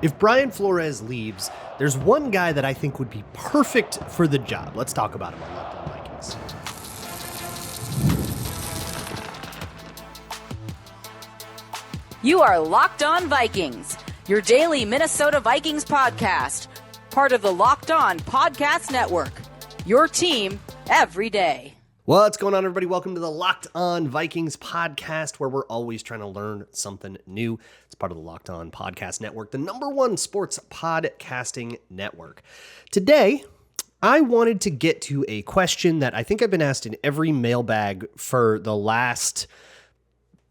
If Brian Flores leaves, there's one guy that I think would be perfect for the job. Let's talk about him on Locked On Vikings. You are Locked On Vikings, your daily Minnesota Vikings podcast, part of the Locked On Podcast Network, your team every day. What's going on, everybody? Welcome to the Locked On Vikings podcast, where we're always trying to learn something new. It's part of the Locked On Podcast Network, the #1 sports podcasting network. Today, I wanted to get to a question that I think I've been asked in every mailbag for the last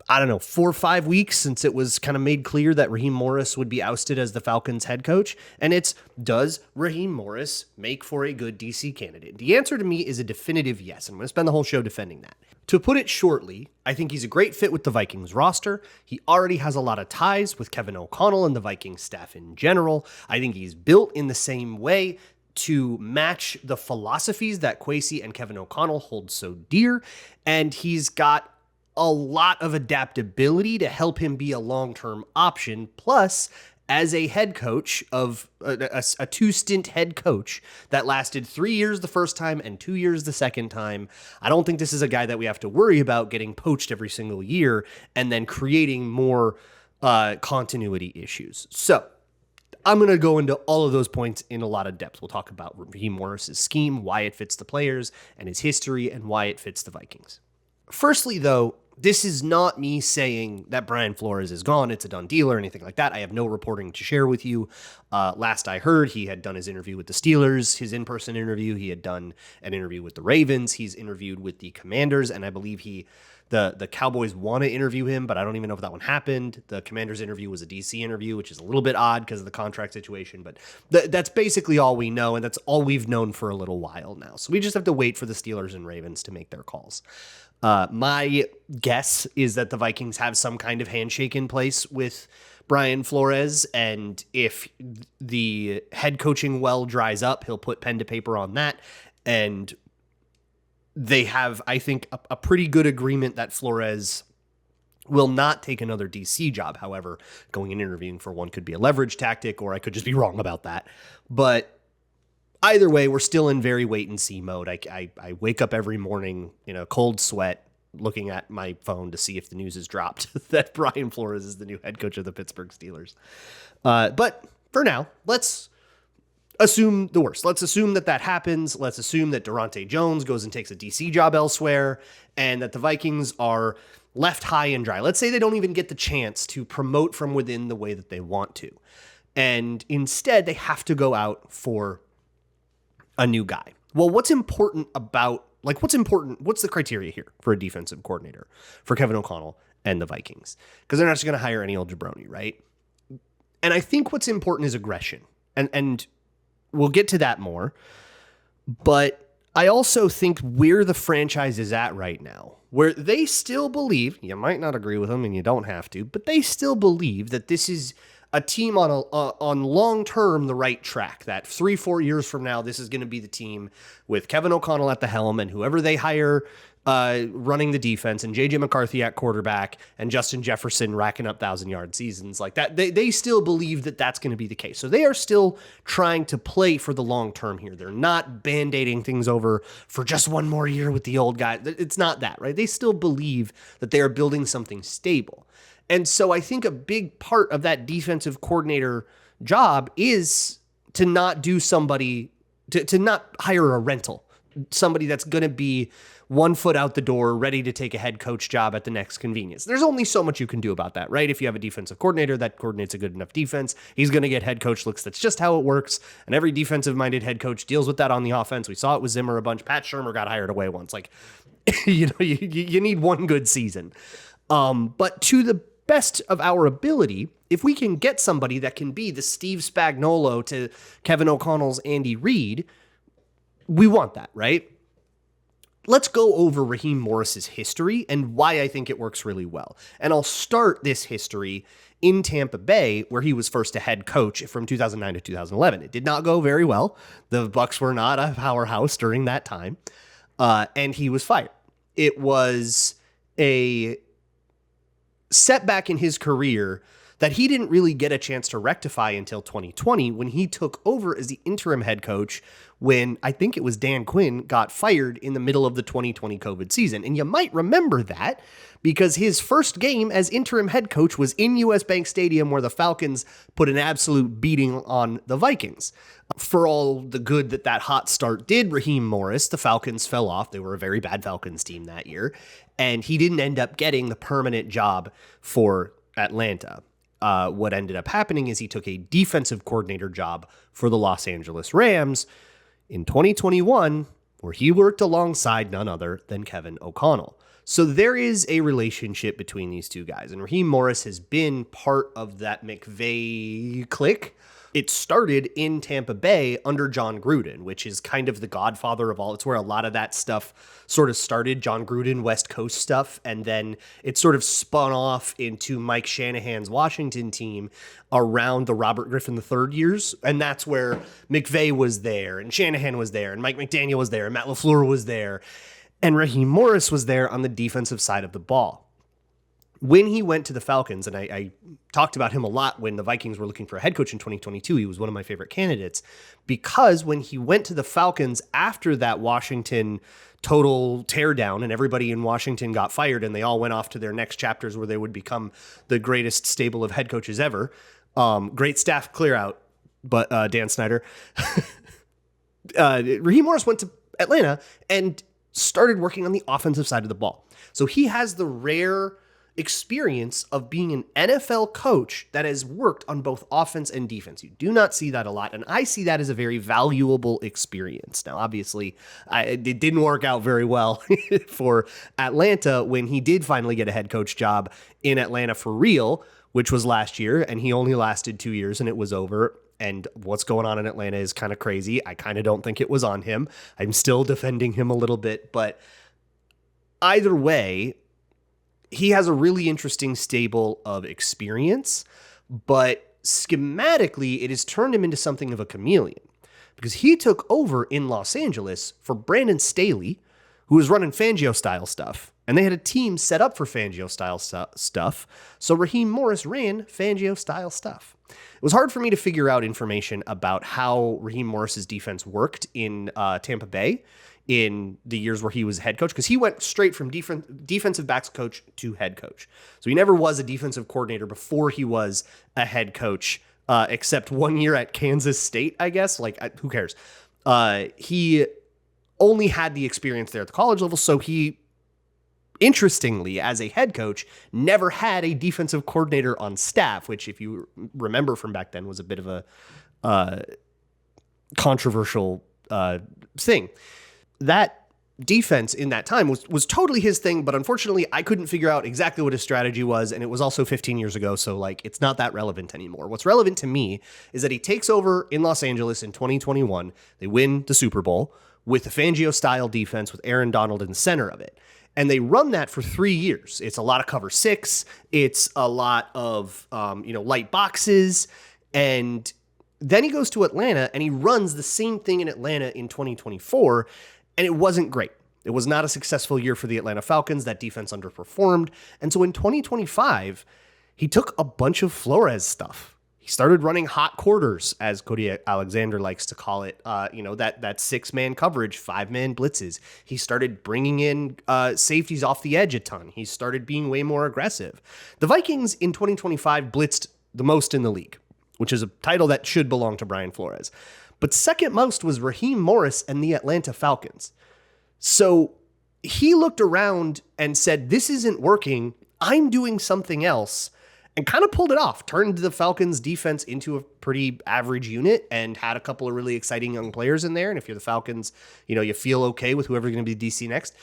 4 or 5 weeks since it was kind of made clear that Raheem Morris would be ousted as the Falcons head coach. And it's, does Raheem Morris make for a good DC candidate? The answer to me is a definitive yes. I'm going to spend the whole show defending that. To put it shortly, I think he's a great fit with the Vikings roster. He already has a lot of ties with Kevin O'Connell and the Vikings staff in general. I think he's built in the same way to match the philosophies that Kwesi and Kevin O'Connell hold so dear. And he's got a lot of adaptability to help him be a long-term option. Plus, as a head coach of a two-stint head coach that lasted 3 years the first time and 2 years the second time, I don't think this is a guy that we have to worry about getting poached every single year and then creating more continuity issues. So I'm going to go into all of those points in a lot of depth. We'll talk about Raheem Morris's scheme, why it fits the players, and his history, and why it fits the Vikings. Firstly, though, this is not me saying that Brian Flores is gone, it's a done deal or anything like that. I have no reporting to share with you. Last I heard, he had done his interview with the Steelers, his in-person interview. He had done an interview with the Ravens. He's interviewed with the Commanders, and I believe the Cowboys want to interview him, but I don't even know if that one happened. The Commanders interview was a DC interview, which is a little bit odd because of the contract situation, but that's basically all we know, and that's all we've known for a little while now. So we just have to wait for the Steelers and Ravens to make their calls. My guess is that the Vikings have some kind of handshake in place with Brian Flores, and if the head coaching well dries up, he'll put pen to paper on that, and they have, I think, a pretty good agreement that Flores will not take another DC job. However, going and interviewing for one could be a leverage tactic, or I could just be wrong about that. But either way, we're still in very wait-and-see mode. I wake up every morning in a cold sweat looking at my phone to see if the news has dropped that Brian Flores is the new head coach of the Pittsburgh Steelers. But for now, let's assume the worst. Let's assume that happens. Let's assume that Durante Jones goes and takes a DC job elsewhere and that the Vikings are left high and dry. Let's say they don't even get the chance to promote from within the way that they want to. And instead, they have to go out for a new guy. Well, what's the criteria here for a defensive coordinator for Kevin O'Connell and the Vikings? Because they're not just going to hire any old jabroni, right? And I think what's important is aggression. And we'll get to that more. But I also think where the franchise is at right now, where they still believe, you might not agree with them and you don't have to, but they still believe that this is a team on long-term the right track, that 3-4 years from now, this is going to be the team with Kevin O'Connell at the helm and whoever they hire running the defense, and J.J. McCarthy at quarterback and Justin Jefferson racking up 1,000-yard seasons like that. They still believe that that's going to be the case. So they are still trying to play for the long term here. They're not band-aiding things over for just one more year with the old guy. It's not that, right? They still believe that they are building something stable. And so I think a big part of that defensive coordinator job is to not do somebody, to not hire a rental, somebody that's going to be 1 foot out the door, ready to take a head coach job at the next convenience. There's only so much you can do about that, right? If you have a defensive coordinator that coordinates a good enough defense, he's going to get head coach looks. That's just how it works. And every defensive-minded head coach deals with that on the offense. We saw it with Zimmer a bunch. Pat Shurmur got hired away once. Like, you need one good season. But to the best of our ability, if we can get somebody that can be the Steve Spagnuolo to Kevin O'Connell's Andy Reid, we want that, right? Let's go over Raheem Morris's history and why I think it works really well. And I'll start this history in Tampa Bay, where he was first a head coach from 2009 to 2011. It did not go very well. The Bucs were not a powerhouse during that time, and he was fired. It was a setback in his career that he didn't really get a chance to rectify until 2020 when he took over as the interim head coach when I think it was Dan Quinn got fired in the middle of the 2020 COVID season. And you might remember that because his first game as interim head coach was in US Bank Stadium where the Falcons put an absolute beating on the Vikings. For all the good that hot start did Raheem Morris, the Falcons fell off. They were a very bad Falcons team that year. And he didn't end up getting the permanent job for Atlanta. What ended up happening is he took a defensive coordinator job for the Los Angeles Rams in 2021, where he worked alongside none other than Kevin O'Connell. So there is a relationship between these two guys, and Raheem Morris has been part of that McVay clique. It started in Tampa Bay under John Gruden, which is kind of the godfather of all. It's where a lot of that stuff sort of started, John Gruden, West Coast stuff, and then it sort of spun off into Mike Shanahan's Washington team around the Robert Griffin III years, and that's where McVay was there, and Shanahan was there, and Mike McDaniel was there, and Matt LaFleur was there, and Raheem Morris was there on the defensive side of the ball. When he went to the Falcons, and I talked about him a lot when the Vikings were looking for a head coach in 2022, he was one of my favorite candidates, because when he went to the Falcons after that Washington total teardown and everybody in Washington got fired and they all went off to their next chapters where they would become the greatest stable of head coaches ever. Great staff clear out, but Dan Snyder. Raheem Morris went to Atlanta and started working on the offensive side of the ball. So he has the rare experience of being an NFL coach that has worked on both offense and defense. You do not see that a lot, and I see that as a very valuable experience. Now, obviously, it didn't work out very well for Atlanta when he did finally get a head coach job in Atlanta for real, which was last year, and he only lasted 2 years and it was over. And what's going on in Atlanta is kind of crazy. I kind of don't think it was on him. I'm still defending him a little bit, but either way, he has a really interesting stable of experience, but schematically, it has turned him into something of a chameleon because he took over in Los Angeles for Brandon Staley, who was running Fangio-style stuff, and they had a team set up for Fangio-style stuff, so Raheem Morris ran Fangio-style stuff. It was hard for me to figure out information about how Raheem Morris's defense worked in Tampa Bay in the years where he was head coach, because he went straight from defensive backs coach to head coach. So he never was a defensive coordinator before he was a head coach, except 1 year at Kansas State, I guess. Who cares? He only had the experience there at the college level, so he, interestingly, as a head coach, never had a defensive coordinator on staff, which, if you remember from back then, was a bit of a controversial thing. That defense in that time was totally his thing, but unfortunately I couldn't figure out exactly what his strategy was, and it was also 15 years ago, so it's not that relevant anymore. What's relevant to me is that he takes over in Los Angeles in 2021. They win the Super Bowl with the Fangio-style defense with Aaron Donald in the center of it. And they run that for 3 years. It's a lot of cover six. It's a lot of light boxes. And then he goes to Atlanta and he runs the same thing in Atlanta in 2024. And it wasn't great. It was not a successful year for the Atlanta Falcons. That defense underperformed. And so in 2025, he took a bunch of Flores stuff. He started running hot quarters, as Cody Alexander likes to call it, that six-man coverage, five-man blitzes. He started bringing in safeties off the edge a ton. He started being way more aggressive. The Vikings in 2025 blitzed the most in the league, which is a title that should belong to Brian Flores. But second most was Raheem Morris and the Atlanta Falcons. So he looked around and said, this isn't working. I'm doing something else, and kind of pulled it off, turned the Falcons defense into a pretty average unit and had a couple of really exciting young players in there. And if you're the Falcons, you feel okay with whoever's going to be DC next.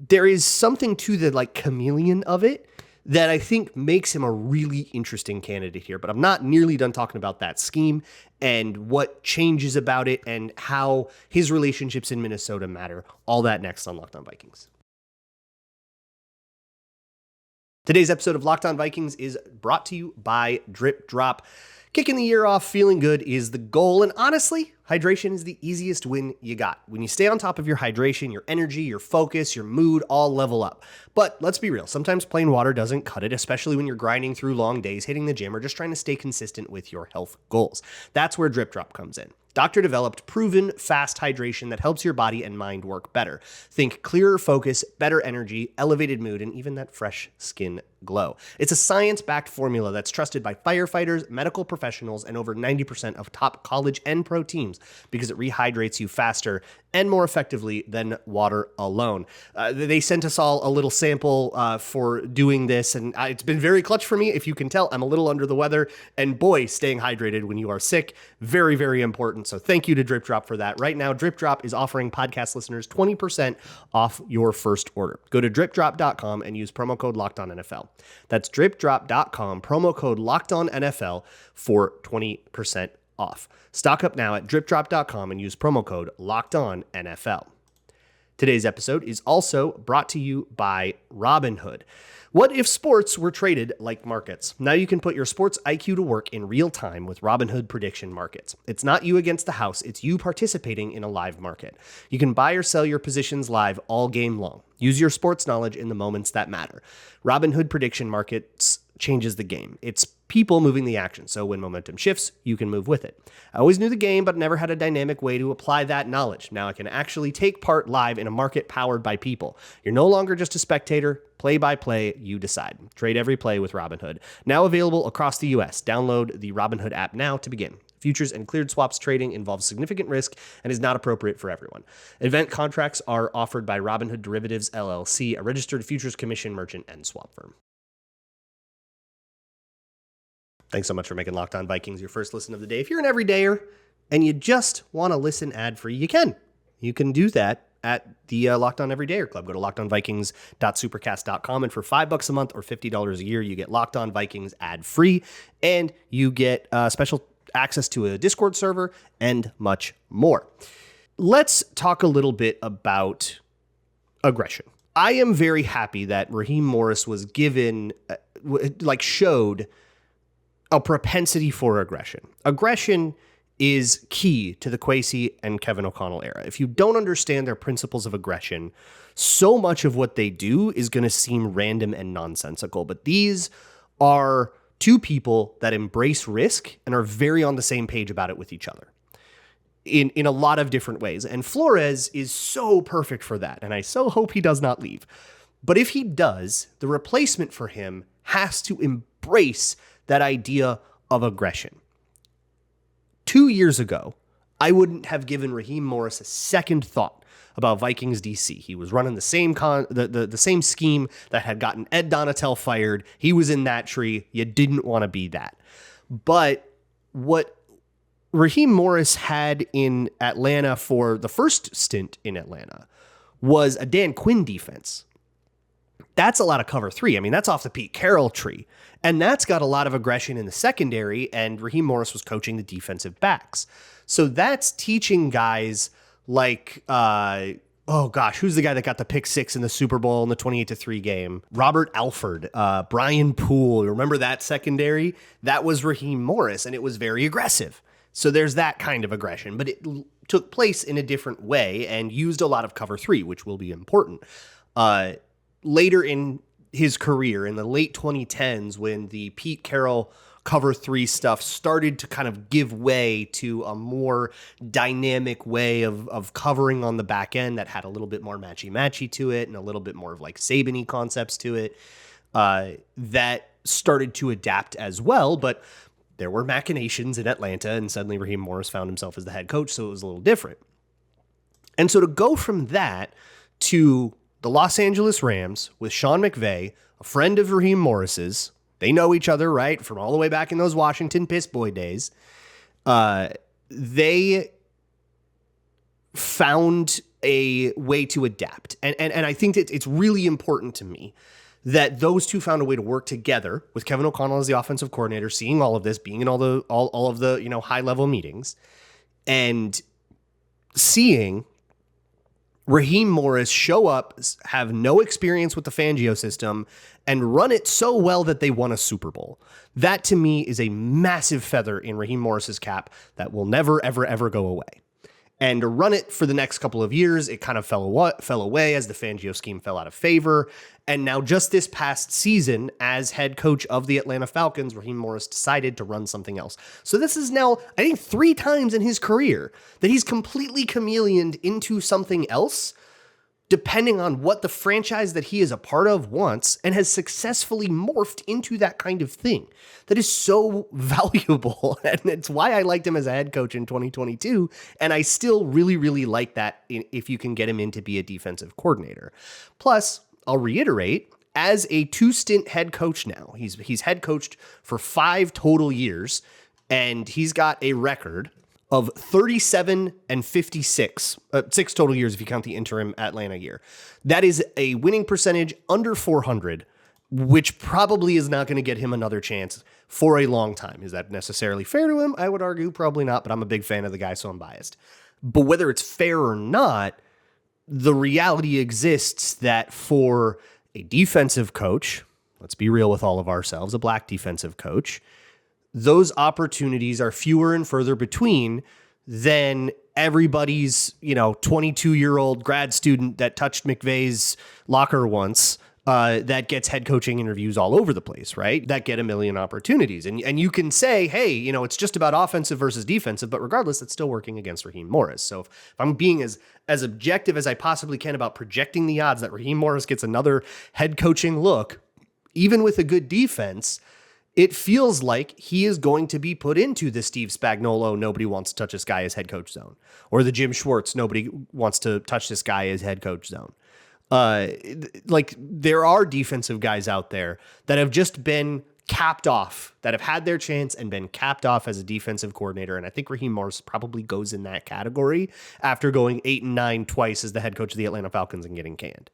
There is something to the chameleon of it that I think makes him a really interesting candidate here. But I'm not nearly done talking about that scheme and what changes about it and how his relationships in Minnesota matter. All that next on Locked On Vikings. Today's episode of Locked On Vikings is brought to you by DripDrop. Kicking the year off feeling good is the goal, and honestly, hydration is the easiest win you got. When you stay on top of your hydration, your energy, your focus, your mood all level up. But let's be real, sometimes plain water doesn't cut it, especially when you're grinding through long days, hitting the gym, or just trying to stay consistent with your health goals. That's where DripDrop comes in. Doctor-developed, proven, fast hydration that helps your body and mind work better. Think clearer focus, better energy, elevated mood, and even that fresh skin glow. It's a science-backed formula that's trusted by firefighters, medical professionals, and over 90% of top college and pro teams because it rehydrates you faster and more effectively than water alone. They sent us all a little sample for doing this, and it's been very clutch for me. If you can tell, I'm a little under the weather, and boy, staying hydrated when you are sick, very, very important. So thank you to DripDrop for that. Right now, DripDrop is offering podcast listeners 20% off your first order. Go to DripDrop.com and use promo code LOCKEDONNFL. That's DripDrop.com, promo code LOCKEDONNFL for 20% off. Stock up now at DripDrop.com and use promo code LOCKEDONNFL. Today's episode is also brought to you by Robinhood. What if sports were traded like markets? Now you can put your sports IQ to work in real time with Robinhood prediction markets. It's not you against the house, it's you participating in a live market. You can buy or sell your positions live all game long. Use your sports knowledge in the moments that matter. Robinhood prediction markets changes the game. It's people moving the action, so when momentum shifts, you can move with it. I always knew the game, but never had a dynamic way to apply that knowledge. Now I can actually take part live in a market powered by people. You're no longer just a spectator. Play by play, you decide. Trade every play with Robinhood. Now available across the U.S. Download the Robinhood app now to begin. Futures and cleared swaps trading involves significant risk and is not appropriate for everyone. Event contracts are offered by Robinhood Derivatives, LLC, a registered futures commission merchant and swap firm. Thanks so much for making Locked On Vikings your first listen of the day. If you're an everydayer and you just want to listen ad-free, you can. You can do that at the Locked On Everydayer Club. Go to lockedonvikings.supercast.com, and for $5 a month or $50 a year, you get Locked On Vikings ad-free, and you get special access to a Discord server and much more. Let's talk a little bit about aggression. I am very happy that Raheem Morris was given, showed a propensity for aggression. Aggression is key to the Kwesi and Kevin O'Connell era. If you don't understand their principles of aggression, so much of what they do is going to seem random and nonsensical. But these are two people that embrace risk and are very on the same page about it with each other in a lot of different ways. And Flores is so perfect for that. And I so hope he does not leave. But if he does, the replacement for him has to embrace that idea of aggression. 2 years ago, I wouldn't have given Raheem Morris a second thought about Vikings DC. He was running the same the same scheme that had gotten Ed Donatel fired. He was in that tree. You didn't want to be that. But what Raheem Morris had in Atlanta for the first stint in Atlanta was a Dan Quinn defense. That's a lot of cover three. I mean, that's off the Pete Carroll tree. And that's got a lot of aggression in the secondary, and Raheem Morris was coaching the defensive backs. So that's teaching guys like, who's the guy that got the pick six in the Super Bowl in the 28-3 game? Robert Alford, Brian Poole. Remember that secondary? That was Raheem Morris, and it was very aggressive. So there's that kind of aggression, but it took place in a different way and used a lot of cover three, which will be important. Later in his career, in the late 2010s, when the Pete Carroll cover three stuff started to kind of give way to a more dynamic way of covering on the back end that had a little bit more matchy-matchy to it and a little bit more of like Saban-y concepts to it, that started to adapt as well. But there were machinations in Atlanta, and suddenly Raheem Morris found himself as the head coach, so it was a little different. And so to go from that to the Los Angeles Rams with Sean McVay, a friend of Raheem Morris's, they know each other, right? From all the way back in those Washington Piss Boy days. They found a way to adapt. And I think that it's really important to me that those two found a way to work together with Kevin O'Connell as the offensive coordinator, seeing all of this, being in all of the high level meetings, and seeing Raheem Morris show up, have no experience with the Fangio system, and run it so well that they won a Super Bowl. That, to me, is a massive feather in Raheem Morris's cap that will never, ever, ever go away. And to run it for the next couple of years, it kind of fell away as the Fangio scheme fell out of favor. And now just this past season, as head coach of the Atlanta Falcons, Raheem Morris decided to run something else. So this is now, I think, 3 times in his career that he's completely chameleoned into something else, depending on what the franchise that he is a part of wants, and has successfully morphed into that kind of thing. That is so valuable, and it's why I liked him as a head coach in 2022, and I still really, really like that if you can get him in to be a defensive coordinator. Plus, I'll reiterate, as a 2-stint head coach now, he's head coached for 5 total years, and he's got a record of 37 and 56, 6 total years if you count the interim Atlanta year. That is a winning percentage under 400, which probably is not going to get him another chance for a long time. Is that necessarily fair to him? I would argue probably not, but I'm a big fan of the guy, so I'm biased. But whether it's fair or not, the reality exists that for a defensive coach, let's be real with all of ourselves, a black defensive coach, those opportunities are fewer and further between than everybody's, 22-year-old grad student that touched McVay's locker once that gets head coaching interviews all over the place, right? That get a million opportunities. And you can say, hey, it's just about offensive versus defensive, but regardless, it's still working against Raheem Morris. So if I'm being as objective as I possibly can about projecting the odds that Raheem Morris gets another head coaching look, even with a good defense, it feels like he is going to be put into the Steve Spagnuolo, nobody wants to touch this guy as head coach zone, or the Jim Schwartz, nobody wants to touch this guy as head coach zone. There are defensive guys out there that have just been capped off, that have had their chance and been capped off as a defensive coordinator. And I think Raheem Morris probably goes in that category after going 8-9 twice as the head coach of the Atlanta Falcons and getting canned.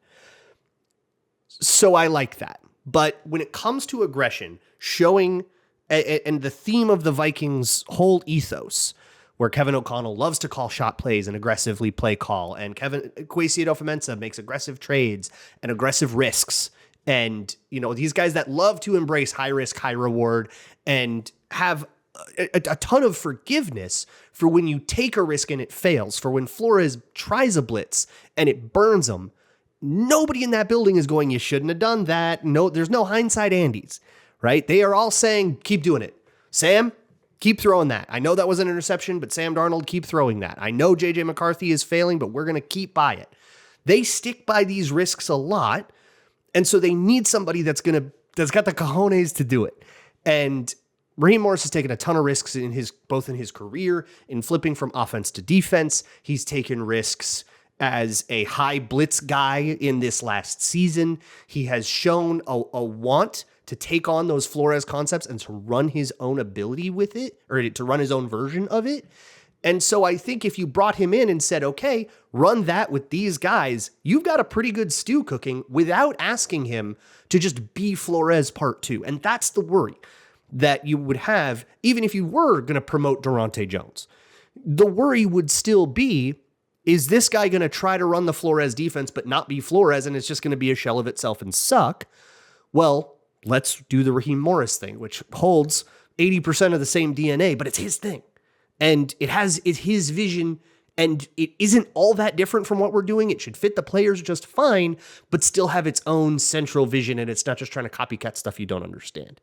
So I like that. But when it comes to aggression, showing, and the theme of the Vikings' whole ethos, where Kevin O'Connell loves to call shot plays and aggressively play call, and Kwesi Adofo-Mensah makes aggressive trades and aggressive risks, and these guys that love to embrace high risk, high reward, and have a ton of forgiveness for when you take a risk and it fails, for when Flores tries a blitz and it burns them. Nobody in that building is going, you shouldn't have done that. No, there's no hindsight Andes, right? They are all saying, keep doing it. Sam, keep throwing that. I know that was an interception, but Sam Darnold, keep throwing that. I know JJ McCarthy is failing, but we're going to keep by it. They stick by these risks a lot. And so they need somebody that's got the cojones to do it. And Raheem Morris has taken a ton of risks both in his career, in flipping from offense to defense. He's taken risks as a high blitz guy in this last season. He has shown a want to take on those Flores concepts and to run his own ability with it, or to run his own version of it. And so I think if you brought him in and said, okay, run that with these guys, you've got a pretty good stew cooking without asking him to just be Flores part 2. And that's the worry that you would have, even if you were going to promote Durante Jones. The worry would still be, is this guy going to try to run the Flores defense but not be Flores, and it's just going to be a shell of itself and suck? Well, let's do the Raheem Morris thing, which holds 80% of the same DNA, but it's his thing. And it's his vision, and it isn't all that different from what we're doing. It should fit the players just fine, but still have its own central vision, and it's not just trying to copycat stuff you don't understand.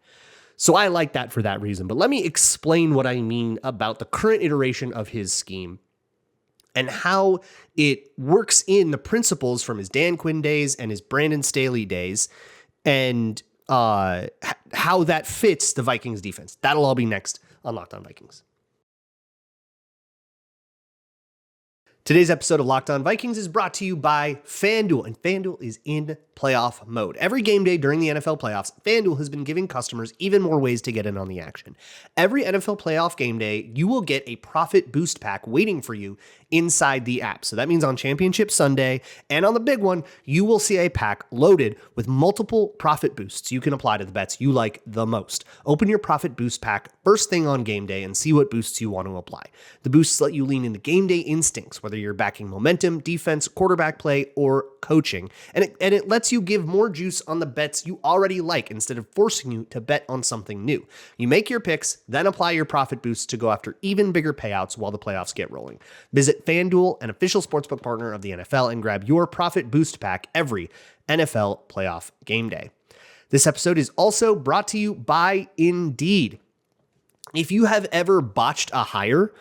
So I like that for that reason. But let me explain what I mean about the current iteration of his scheme and how it works in the principles from his Dan Quinn days and his Brandon Staley days, and how that fits the Vikings defense. That'll all be next on Locked On Vikings. Today's episode of Locked On Vikings is brought to you by FanDuel, and FanDuel is in playoff mode. Every game day during the NFL playoffs, FanDuel has been giving customers even more ways to get in on the action. Every NFL playoff game day, you will get a profit boost pack waiting for you inside the app. So that means on Championship Sunday and on the big one, you will see a pack loaded with multiple profit boosts you can apply to the bets you like the most. Open your profit boost pack first thing on game day and see what boosts you want to apply. The boosts let you lean into game day instincts, whether you're backing momentum, defense, quarterback play, or coaching. And it lets you give more juice on the bets you already like instead of forcing you to bet on something new. You make your picks, then apply your profit boosts to go after even bigger payouts while the playoffs get rolling. Visit FanDuel, an official sportsbook partner of the NFL, and grab your profit boost pack every NFL playoff game day. This episode is also brought to you by Indeed. If you have ever botched a hire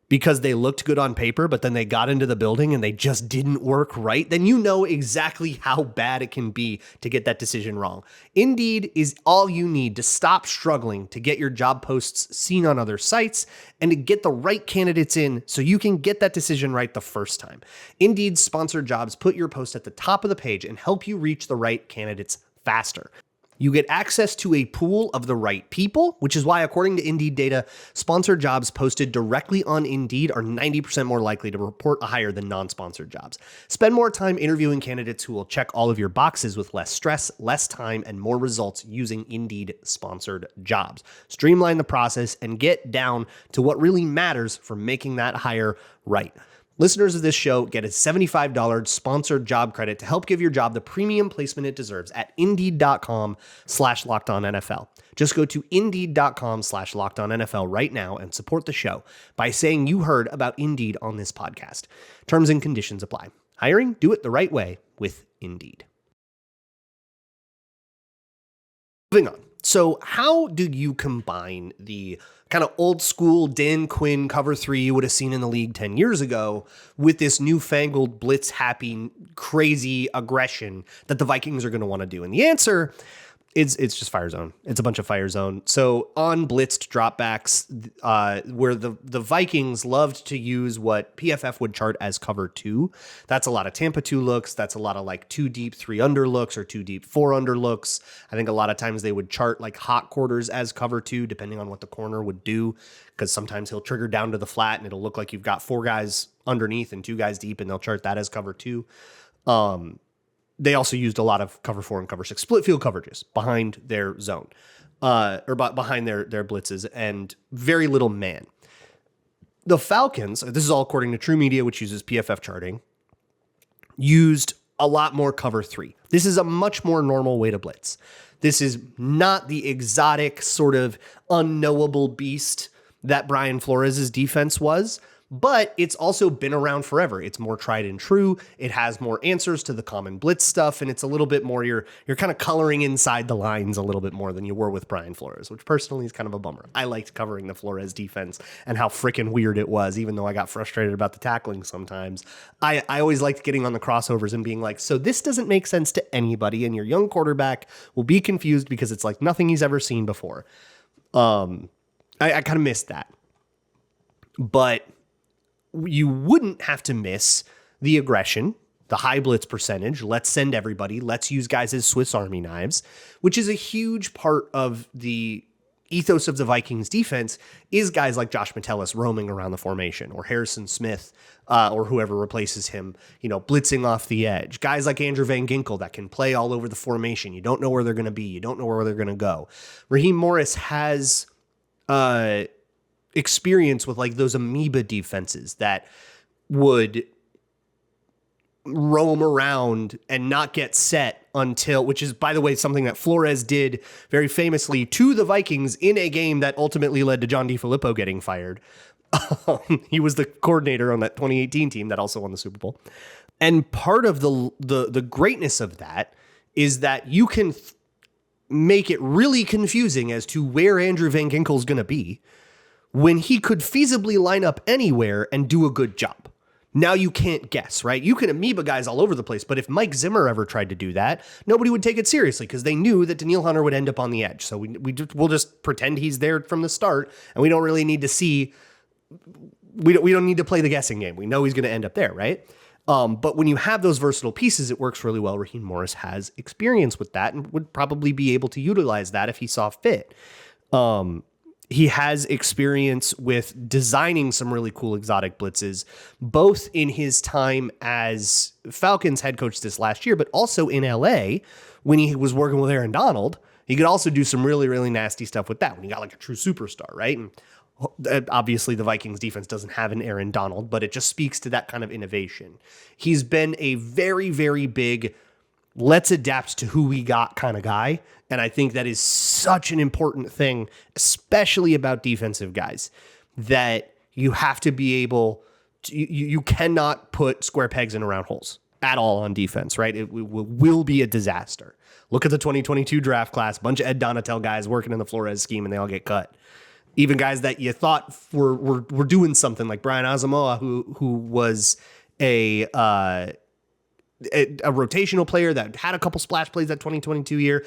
because they looked good on paper, but then they got into the building and they just didn't work right, then you know exactly how bad it can be to get that decision wrong. Indeed is all you need to stop struggling to get your job posts seen on other sites and to get the right candidates in so you can get that decision right the first time. Indeed's sponsored jobs put your post at the top of the page and help you reach the right candidates faster. You get access to a pool of the right people, which is why, according to Indeed data, sponsored jobs posted directly on Indeed are 90% more likely to report a hire than non-sponsored jobs. Spend more time interviewing candidates who will check all of your boxes with less stress, less time, and more results using Indeed sponsored jobs. Streamline the process and get down to what really matters for making that hire right. Listeners of this show get a $75 sponsored job credit to help give your job the premium placement it deserves at Indeed.com/LockedOnNFL. Just go to Indeed.com/LockedOnNFL right now and support the show by saying you heard about Indeed on this podcast. Terms and conditions apply. Hiring? Do it the right way with Indeed. Moving on. So how do you combine the kind of old school Dan Quinn cover three you would have seen in the league 10 years ago with this newfangled blitz happy, crazy aggression that the Vikings are going to want to do? And the answer is it's just fire zone. It's a bunch of fire zone. So on blitzed dropbacks, where the Vikings loved to use what PFF would chart as cover two, that's a lot of Tampa 2 looks. That's a lot of like 2 deep 3 under looks or 2 deep 4 under looks. I think a lot of times they would chart like hot quarters as cover two, depending on what the corner would do, because sometimes he'll trigger down to the flat and it'll look like you've got 4 guys underneath and 2 guys deep, and they'll chart that as cover two. They also used a lot of cover 4 and cover 6 split field coverages behind their zone, or behind their blitzes, and very little man. The Falcons, this is all according to True Media, which uses PFF charting, used a lot more cover 3. This is a much more normal way to blitz. This is not the exotic sort of unknowable beast that Brian Flores' defense was, but it's also been around forever. It's more tried and true. It has more answers to the common blitz stuff, and it's a little bit more, you're kind of coloring inside the lines a little bit more than you were with Brian Flores, which personally is kind of a bummer. I liked covering the Flores defense and how freaking weird it was, even though I got frustrated about the tackling sometimes. I always liked getting on the crossovers and being like, so this doesn't make sense to anybody, and your young quarterback will be confused because it's like nothing he's ever seen before. I kind of missed that. But you wouldn't have to miss the aggression, the high blitz percentage. Let's send everybody. Let's use guys as Swiss Army knives, which is a huge part of the ethos of the Vikings defense, is guys like Josh Metellus roaming around the formation, or Harrison Smith, or whoever replaces him, blitzing off the edge. Guys like Andrew Van Ginkel that can play all over the formation. You don't know where they're going to be. You don't know where they're going to go. Raheem Morris has experience with like those amoeba defenses that would roam around and not get set until, which is, by the way, something that Flores did very famously to the Vikings in a game that ultimately led to John DeFilippo getting fired. He was the coordinator on that 2018 team that also won the Super Bowl. And part of the greatness of that is that you can make it really confusing as to where Andrew Van Ginkel is going to be when he could feasibly line up anywhere and do a good job. Now you can't guess, right? You can amoeba guys all over the place, but if Mike Zimmer ever tried to do that, nobody would take it seriously because they knew that Daniil Hunter would end up on the edge. So we'll just pretend he's there from the start, and we don't really need to see, we don't need to play the guessing game. We know he's going to end up there, right? But when you have those versatile pieces, it works really well. Raheem Morris has experience with that and would probably be able to utilize that if he saw fit. he has experience with designing some really cool exotic blitzes, both in his time as Falcons head coach this last year, but also in LA when he was working with Aaron Donald. He could also do some really, really nasty stuff with that when he got like a true superstar, right? And obviously the Vikings defense doesn't have an Aaron Donald, but it just speaks to that kind of innovation. He's been a very, very big, let's adapt to who we got kind of guy. And I think that is such an important thing, especially about defensive guys, that you have to be able to, you cannot put square pegs in round holes at all on defense, right? It will be a disaster. Look at the 2022 draft class, bunch of Ed Donatel guys working in the Flores scheme, and they all get cut. Even guys that you thought were doing something, like Brian Asamoah, who was a rotational player that had a couple splash plays that 2022 year,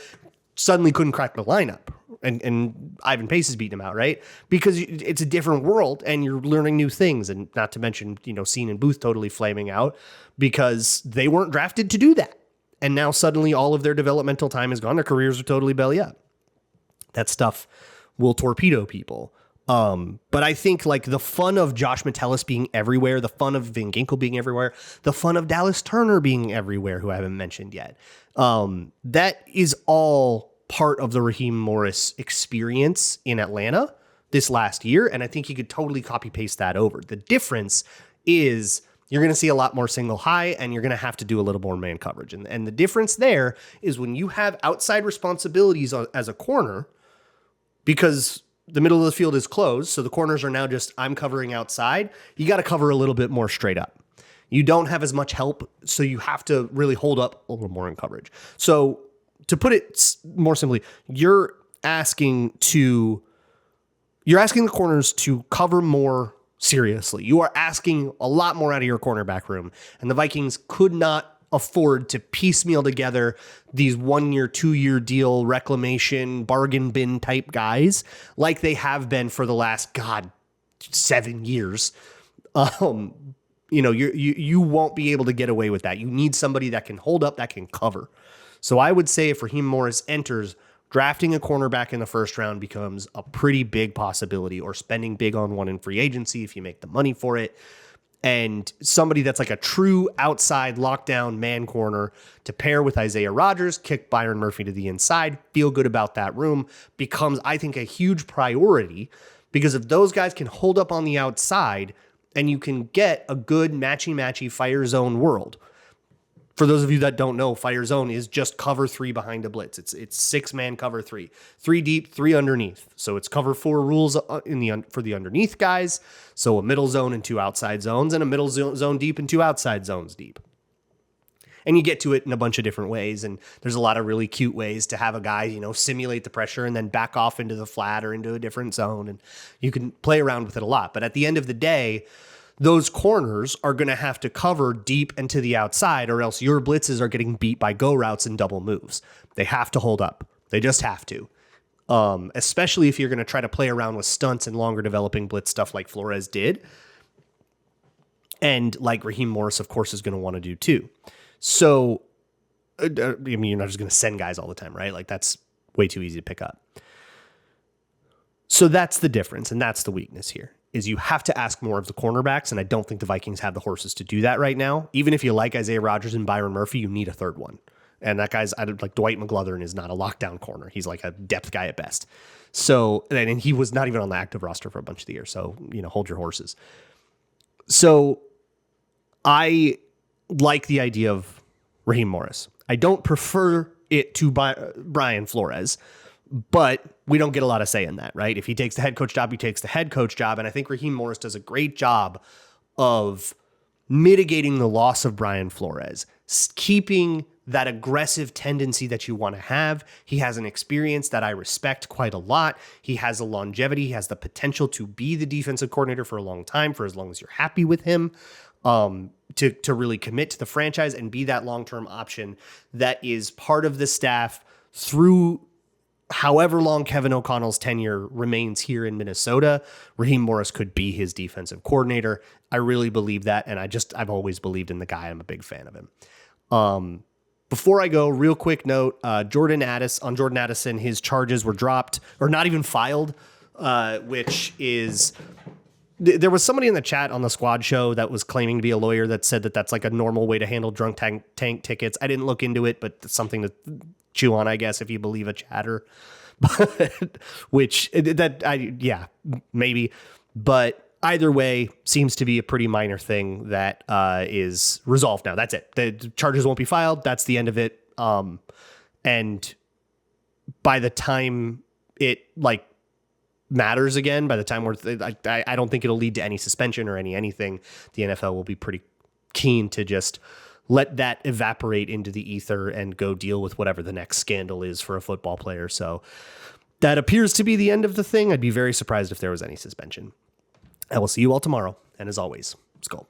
suddenly couldn't crack the lineup. And Ivan Pace is beating him out, right? Because it's a different world and you're learning new things. And not to mention, Scene and Booth totally flaming out because they weren't drafted to do that. And now suddenly all of their developmental time is gone. Their careers are totally belly up. That stuff will torpedo people. But I think like the fun of Josh Metellus being everywhere, the fun of Van Ginkel being everywhere, the fun of Dallas Turner being everywhere, who I haven't mentioned yet, that is all part of the Raheem Morris experience in Atlanta this last year. And I think you could totally copy paste that over. The difference is you're going to see a lot more single high and you're going to have to do a little more man coverage. And the difference there is when you have outside responsibilities as a corner, because the middle of the field is closed, so the corners are now just, I'm covering outside, you got to cover a little bit more straight up. You don't have as much help, so you have to really hold up a little more in coverage. So to put it more simply, you're asking the corners to cover more seriously. You are asking a lot more out of your cornerback room, and the Vikings could not afford to piecemeal together these 1 year, 2 year deal, reclamation, bargain bin type guys like they have been for the last, 7 years. You won't be able to get away with that. You need somebody that can hold up, that can cover. So I would say if Raheem Morris enters, drafting a cornerback in the first round becomes a pretty big possibility, or spending big on one in free agency if you make the money for it. And somebody that's like a true outside lockdown man corner to pair with Isaiah Rodgers, kick Byron Murphy to the inside, feel good about that room, becomes, I think, a huge priority, because if those guys can hold up on the outside and you can get a good matchy fire zone world. For those of you that don't know, fire zone is just cover 3 behind a blitz. It's 6-man cover 3, 3 deep, 3 underneath. So it's cover 4 rules for the underneath guys. So a middle zone and 2 outside zones, and a middle zone deep and 2 outside zones deep. And you get to it in a bunch of different ways. And there's a lot of really cute ways to have a guy, simulate the pressure and then back off into the flat or into a different zone. And you can play around with it a lot. But at the end of the day, those corners are going to have to cover deep and to the outside, or else your blitzes are getting beat by go routes and double moves. They have to hold up. They just have to. Especially if you're going to try to play around with stunts and longer developing blitz stuff like Flores did. And like Raheem Morris, of course, is going to want to do too. So, you're not just going to send guys all the time, right? Like that's way too easy to pick up. So that's the difference. And that's the weakness here. Is you have to ask more of the cornerbacks, and I don't think the Vikings have the horses to do that right now. Even if you like Isaiah Rodgers and Byron Murphy, you need a third one. And that guy's, like Dwight McGlothern is not a lockdown corner. He's like a depth guy at best. So, and he was not even on the active roster for a bunch of the year. So, hold your horses. So I like the idea of Raheem Morris. I don't prefer it to Brian Flores, but we don't get a lot of say in that, right? If he takes the head coach job, he takes the head coach job. And I think Raheem Morris does a great job of mitigating the loss of Brian Flores, keeping that aggressive tendency that you want to have. He has an experience that I respect quite a lot. He has a longevity. He has the potential to be the defensive coordinator for a long time, for as long as you're happy with him, to really commit to the franchise and be that long-term option that is part of the staff through however long Kevin O'Connell's tenure remains here in Minnesota. Raheem Morris could be his defensive coordinator. I really believe that, and I've always believed in the guy. I'm a big fan of him. Before I go, real quick note, Jordan Addison, his charges were dropped, or not even filed, which is there was somebody in the chat on the squad show that was claiming to be a lawyer that said that that's like a normal way to handle drunk tank tickets. I didn't look into it, but it's something to chew on, I guess, if you believe a chatter. But maybe. But either way, seems to be a pretty minor thing that is resolved now. That's it. The charges won't be filed. That's the end of it. And by the time it matters again, by the time I don't think it'll lead to any suspension or anything. The NFL will be pretty keen to just let that evaporate into the ether and go deal with whatever the next scandal is for a football player. So that appears to be the end of the thing. I'd be very surprised if there was any suspension. I will see you all tomorrow. And as always, Skol.